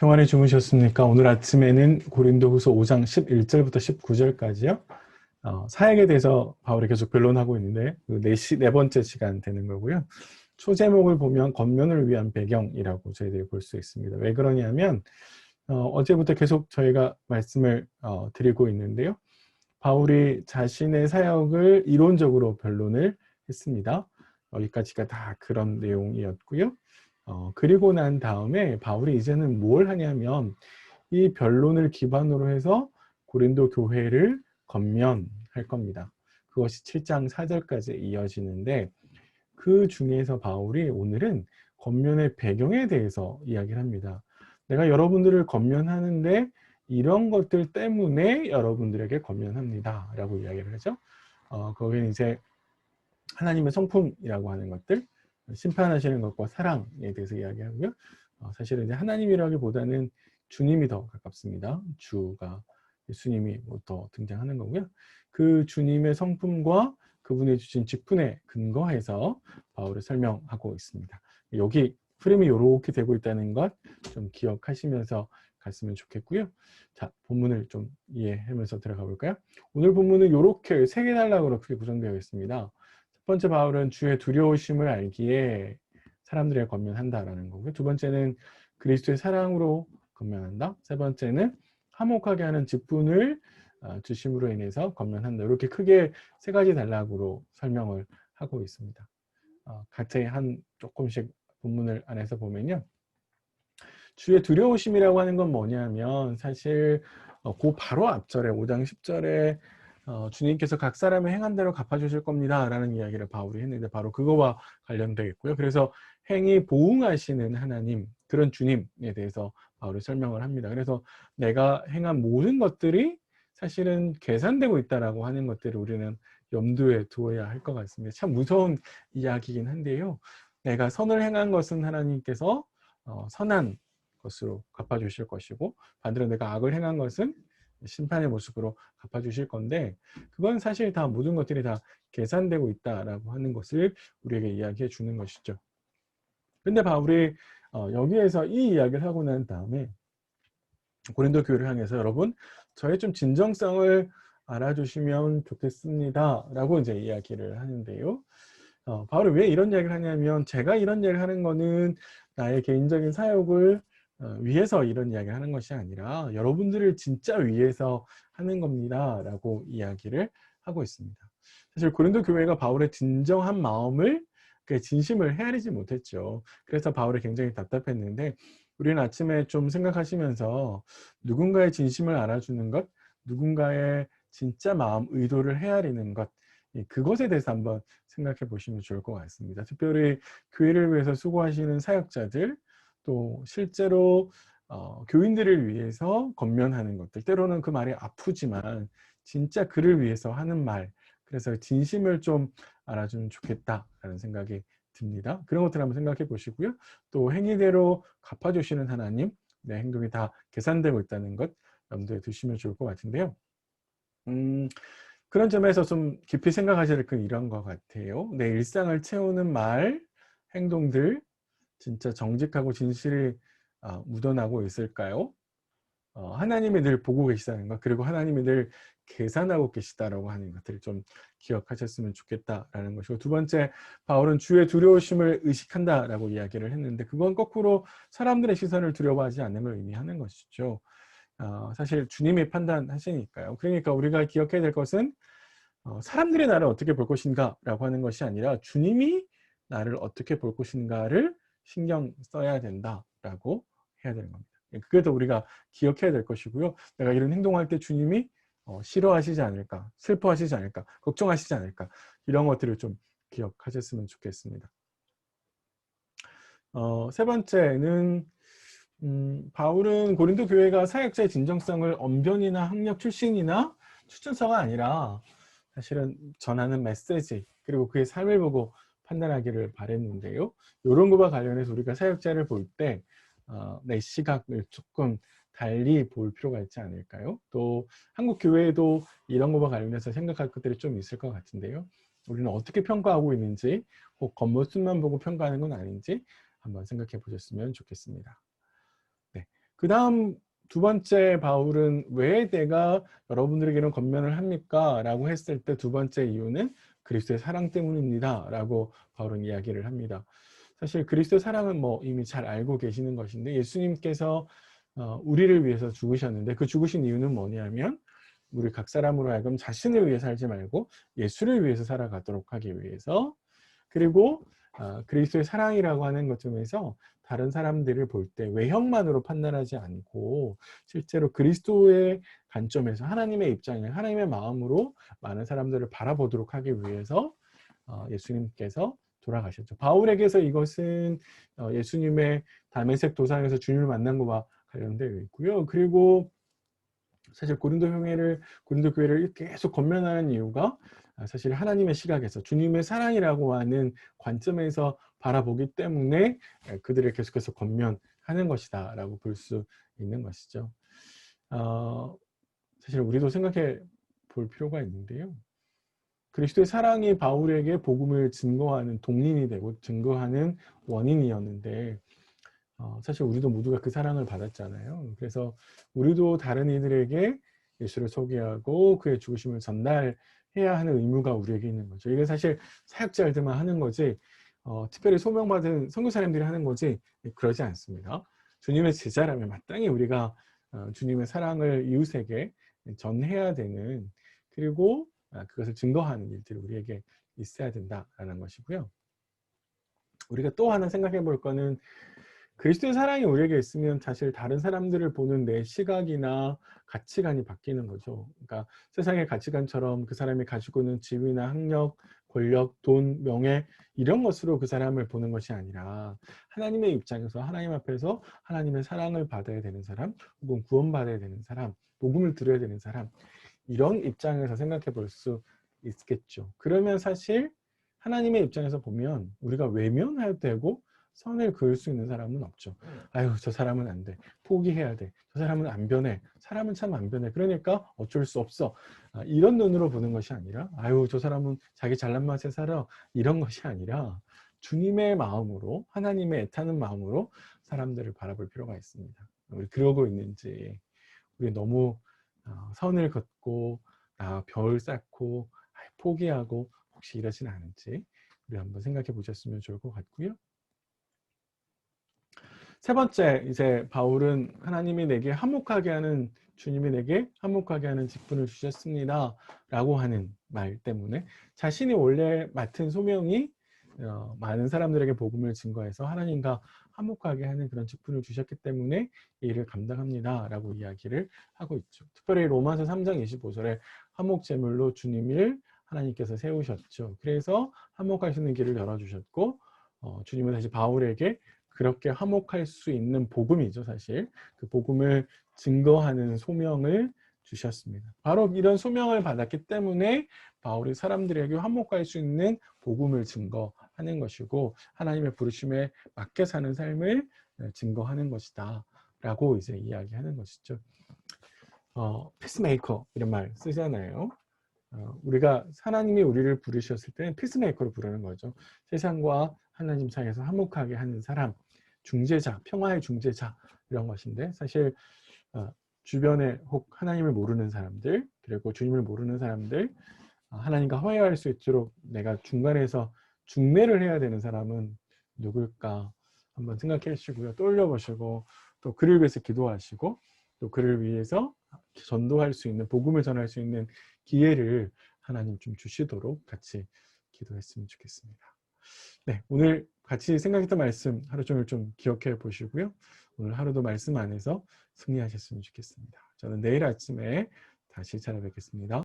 평안히 주무셨습니까? 오늘 아침에는 고린도후서 5장 11절부터 19절까지요. 사역에 대해서 바울이 계속 변론하고 있는데 네 번째 시간 되는 거고요. 초제목을 보면 겉면을 위한 배경이라고 저희들이 볼 수 있습니다. 왜 그러냐면 어제부터 계속 저희가 말씀을 드리고 있는데요. 바울이 자신의 사역을 이론적으로 변론을 했습니다. 여기까지가 다 그런 내용이었고요. 그리고 난 다음에 바울이 이제는 뭘 하냐면 이 변론을 기반으로 해서 고린도 교회를 건면할 겁니다. 그것이 7장 4절까지 이어지는데 그 중에서 바울이 오늘은 건면의 배경에 대해서 이야기를 합니다. 내가 여러분들을 건면하는데 이런 것들 때문에 여러분들에게 건면합니다 라고 이야기를 하죠. 거기는 이제 하나님의 성품이라고 하는 것들, 심판하시는 것과 사랑에 대해서 이야기하고요. 사실은 이제 하나님이라기보다는 주님이 더 가깝습니다. 주가 예수님이 더 등장하는 거고요. 그 주님의 성품과 그분이 주신 직분에 근거해서 바울을 설명하고 있습니다. 여기 흐름이 이렇게 되고 있다는 것 좀 기억하시면서 갔으면 좋겠고요. 자, 본문을 좀 이해하면서 들어가 볼까요? 오늘 본문은 이렇게 세 개 단락으로 크게 구성되어 있습니다. 첫 번째 바울은 주의 두려우심을 알기에 사람들에게 건면한다라는 거고요. 두 번째는 그리스도의 사랑으로 건면한다. 세 번째는 화목하게 하는 직분을 주심으로 인해서 건면한다. 이렇게 크게 세 가지 단락으로 설명을 하고 있습니다. 각자의 한 조금씩 본문을 안에서 보면요. 주의 두려우심이라고 하는 건 뭐냐면 사실 그 바로 앞절에 5장 10절에 주님께서 각 사람의 행한 대로 갚아주실 겁니다 라는 이야기를 바울이 했는데 바로 그거와 관련되겠고요. 그래서 행이 보응하시는 하나님, 그런 주님에 대해서 바울이 설명을 합니다. 그래서 내가 행한 모든 것들이 사실은 계산되고 있다라고 하는 것들을 우리는 염두에 두어야 할 것 같습니다. 참 무서운 이야기이긴 한데요. 내가 선을 행한 것은 하나님께서 선한 것으로 갚아주실 것이고 반대로 내가 악을 행한 것은 심판의 모습으로 갚아주실 건데 그건 사실 다 모든 것들이 다 계산되고 있다라고 하는 것을 우리에게 이야기해 주는 것이죠. 근데 바울이 여기에서 이 이야기를 하고 난 다음에 고린도 교회를 향해서 여러분 저의 좀 진정성을 알아주시면 좋겠습니다 라고 이제 이야기를 하는데요. 바울이 왜 이런 이야기를 하냐면 제가 이런 이야기를 하는 거는 나의 개인적인 사역을 위해서 이런 이야기를 하는 것이 아니라 여러분들을 진짜 위해서 하는 겁니다 라고 이야기를 하고 있습니다. 사실 고린도 교회가 바울의 진정한 마음을 진심을 헤아리지 못했죠. 그래서 바울이 굉장히 답답했는데 우리는 아침에 좀 생각하시면서 누군가의 진심을 알아주는 것, 누군가의 진짜 마음, 의도를 헤아리는 것, 그것에 대해서 한번 생각해 보시면 좋을 것 같습니다. 특별히 교회를 위해서 수고하시는 사역자들, 또 실제로 교인들을 위해서 권면하는 것들, 때로는 그 말이 아프지만 진짜 그를 위해서 하는 말, 그래서 진심을 좀 알아주면 좋겠다라는 생각이 듭니다. 그런 것들 한번 생각해 보시고요. 또 행위대로 갚아주시는 하나님, 내 행동이 다 계산되고 있다는 것 염두에 두시면 좋을 것 같은데요. 그런 점에서 좀 깊이 생각하셔야 될 건 이런 것 같아요. 내 일상을 채우는 말, 행동들 진짜 정직하고 진실이 묻어나고 있을까요? 하나님이 늘 보고 계시다는 것, 그리고 하나님이 늘 계산하고 계시다라고 하는 것들을 좀 기억하셨으면 좋겠다라는 것이고, 두 번째, 바울은 주의 두려우심을 의식한다라고 이야기를 했는데 그건 거꾸로 사람들의 시선을 두려워하지 않는 걸 의미하는 것이죠. 사실 주님이 판단하시니까요. 그러니까 우리가 기억해야 될 것은 사람들이 나를 어떻게 볼 것인가 라고 하는 것이 아니라 주님이 나를 어떻게 볼 것인가를 신경 써야 된다라고 해야 되는 겁니다. 그게 더 우리가 기억해야 될 것이고요. 내가 이런 행동할 때 주님이 싫어하시지 않을까, 슬퍼하시지 않을까, 걱정하시지 않을까, 이런 것들을 좀 기억하셨으면 좋겠습니다. 세 번째는 바울은 고린도 교회가 사역자의 진정성을 언변이나 학력 출신이나 추천서가 아니라 사실은 전하는 메시지 그리고 그의 삶을 보고 판단하기를 바랬는데요. 이런 것과 관련해서 우리가 사역자를 볼 때 내 시각을 조금 달리 볼 필요가 있지 않을까요? 또 한국 교회에도 이런 것과 관련해서 생각할 것들이 좀 있을 것 같은데요. 우리는 어떻게 평가하고 있는지 꼭 겉모습만 보고 평가하는 건 아닌지 한번 생각해 보셨으면 좋겠습니다. 네. 그 다음 두 번째 바울은 왜 내가 여러분들에게는 권면을 합니까? 라고 했을 때 두 번째 이유는 그리스도의 사랑 때문입니다. 라고 바울은 이야기를 합니다. 사실 그리스도의 사랑은 뭐 이미 잘 알고 계시는 것인데 예수님께서 우리를 위해서 죽으셨는데 그 죽으신 이유는 뭐냐면 우리 각 사람으로 하여금 자신을 위해 살지 말고 예수를 위해서 살아가도록 하기 위해서 그리고 그리스도의 사랑이라고 하는 것 중에서 다른 사람들을 볼 때 외형만으로 판단하지 않고 실제로 그리스도의 관점에서 하나님의 입장에 하나님의 마음으로 많은 사람들을 바라보도록 하기 위해서 예수님께서 돌아가셨죠. 바울에게서 이것은 예수님의 다메섹 도상에서 주님을 만난 것과 관련되어 있고요. 그리고 사실 고린도 교회를 계속 권면하는 이유가 사실 하나님의 시각에서 주님의 사랑이라고 하는 관점에서 바라보기 때문에 그들을 계속해서 권면하는 것이다 라고 볼 수 있는 것이죠. 사실 우리도 생각해 볼 필요가 있는데요. 그리스도의 사랑이 바울에게 복음을 증거하는 동인이 되고 증거하는 원인이었는데 사실 우리도 모두가 그 사랑을 받았잖아요. 그래서 우리도 다른 이들에게 예수를 소개하고 그의 죽으심을 전달해야 하는 의무가 우리에게 있는 거죠. 이게 사실 사역자들만 하는 거지 특별히 소명받은 선교사님들이 하는 거지 그러지 않습니다. 주님의 제자라면 마땅히 우리가 주님의 사랑을 이웃에게 전해야 되는 그리고 그것을 증거하는 일들이 우리에게 있어야 된다라는 것이고요. 우리가 또 하나 생각해 볼 거는 그리스도의 사랑이 우리에게 있으면 사실 다른 사람들을 보는 내 시각이나 가치관이 바뀌는 거죠. 그러니까 세상의 가치관처럼 그 사람이 가지고 있는 지위나 학력, 권력, 돈, 명예 이런 것으로 그 사람을 보는 것이 아니라 하나님의 입장에서 하나님 앞에서 하나님의 사랑을 받아야 되는 사람 혹은 구원받아야 되는 사람, 복음을 들어야 되는 사람 이런 입장에서 생각해 볼 수 있겠죠. 그러면 사실 하나님의 입장에서 보면 우리가 외면해도 되고 선을 그을 수 있는 사람은 없죠. 아유, 저 사람은 안 돼. 포기해야 돼. 저 사람은 안 변해. 사람은 참 안 변해. 그러니까 어쩔 수 없어. 이런 눈으로 보는 것이 아니라 아유, 저 사람은 자기 잘난 맛에 살아. 이런 것이 아니라 주님의 마음으로 하나님의 애타는 마음으로 사람들을 바라볼 필요가 있습니다. 우리 그러고 있는지 우리 너무 선을 긋고 별 쌓고 포기하고 혹시 이러진 않은지 우리 한번 생각해 보셨으면 좋을 것 같고요. 세 번째, 이제 바울은 하나님이 내게 화목하게 하는 주님이 내게 화목하게 하는 직분을 주셨습니다 라고 하는 말 때문에 자신이 원래 맡은 소명이 많은 사람들에게 복음을 증거해서 하나님과 화목하게 하는 그런 직분을 주셨기 때문에 이 일을 감당합니다 라고 이야기를 하고 있죠. 특별히 로마서 3장 25절에 화목 제물로 주님을 하나님께서 세우셨죠. 그래서 화목하시는 길을 열어주셨고 주님은 다시 바울에게 그렇게 화목할 수 있는 복음이죠, 사실. 그 복음을 증거하는 소명을 주셨습니다. 바로 이런 소명을 받았기 때문에 바울이 사람들에게 화목할 수 있는 복음을 증거하는 것이고 하나님의 부르심에 맞게 사는 삶을 증거하는 것이다 라고 이제 이야기하는 것이죠. 피스메이커 이런 말 쓰잖아요. 우리가 하나님이 우리를 부르셨을 때는 피스메이커로 부르는 거죠. 세상과 하나님 사이에서 화목하게 하는 사람, 중재자, 평화의 중재자 이런 것인데 사실 주변에 혹 하나님을 모르는 사람들 그리고 주님을 모르는 사람들 하나님과 화해할 수 있도록 내가 중간에서 중매를 해야 되는 사람은 누굴까 한번 생각해 주시고요. 떠올려 보시고 또 그를 위해서 기도하시고 또 그를 위해서 전도할 수 있는 복음을 전할 수 있는 기회를 하나님 좀 주시도록 같이 기도했으면 좋겠습니다. 네, 오늘 같이 생각했던 말씀 하루 종일 좀 기억해 보시고요. 오늘 하루도 말씀 안에서 승리하셨으면 좋겠습니다. 저는 내일 아침에 다시 찾아뵙겠습니다.